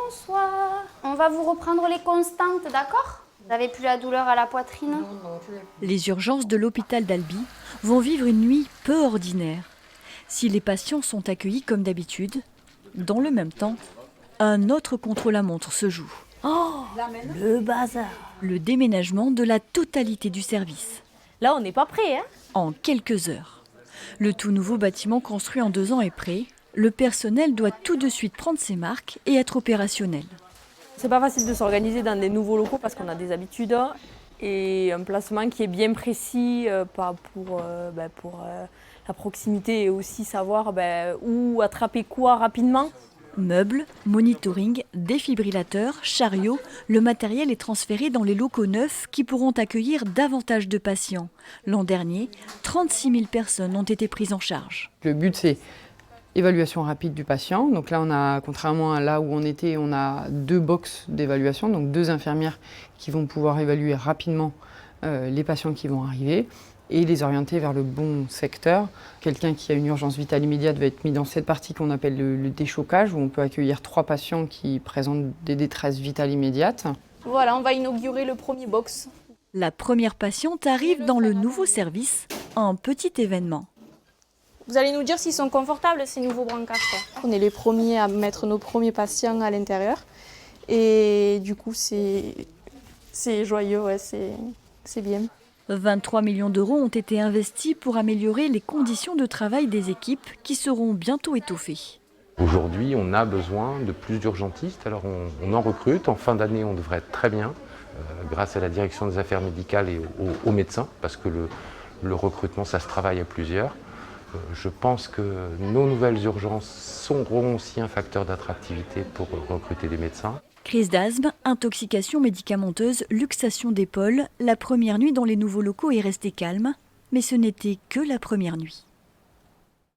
Bonsoir. On va vous reprendre les constantes, d'accord? Vous n'avez plus la douleur à la poitrine? Les urgences de l'hôpital d'Albi vont vivre une nuit peu ordinaire. Si les patients sont accueillis comme d'habitude, dans le même temps, un autre contre-la-montre se joue. Oh, le bazar. Le déménagement de la totalité du service. Là, on n'est pas prêt, hein? En quelques heures. Le tout nouveau bâtiment construit en 2 ans est prêt. Le personnel doit tout de suite prendre ses marques et être opérationnel. C'est pas facile de s'organiser dans des nouveaux locaux parce qu'on a des habitudes et un placement qui est bien précis pour la proximité et aussi savoir où attraper quoi rapidement. Meubles, monitoring, défibrillateurs, chariots, le matériel est transféré dans les locaux neufs qui pourront accueillir davantage de patients. L'an dernier, 36 000 personnes ont été prises en charge. Le but, c'est évaluation rapide du patient. Donc là, on a, contrairement à là où on était, on a 2 box d'évaluation, donc 2 infirmières qui vont pouvoir évaluer rapidement les patients qui vont arriver et les orienter vers le bon secteur. Quelqu'un qui a une urgence vitale immédiate va être mis dans cette partie qu'on appelle le déchocage, où on peut accueillir 3 patients qui présentent des détresses vitales immédiates. Voilà, on va inaugurer le premier box. La première patiente arrive dans le nouveau service, un petit événement. Vous allez nous dire s'ils sont confortables, ces nouveaux brancards. On est les premiers à mettre nos premiers patients à l'intérieur. Et du coup, c'est joyeux, ouais, c'est bien. 23 millions d'euros ont été investis pour améliorer les conditions de travail des équipes qui seront bientôt étoffées. Aujourd'hui, on a besoin de plus d'urgentistes, alors on en recrute. En fin d'année, on devrait être très bien, grâce à la direction des affaires médicales et aux médecins, parce que le recrutement, ça se travaille à plusieurs. Je pense que nos nouvelles urgences seront aussi un facteur d'attractivité pour recruter des médecins. Crise d'asthme, intoxication médicamenteuse, luxation d'épaule, la première nuit dans les nouveaux locaux est restée calme, mais ce n'était que la première nuit.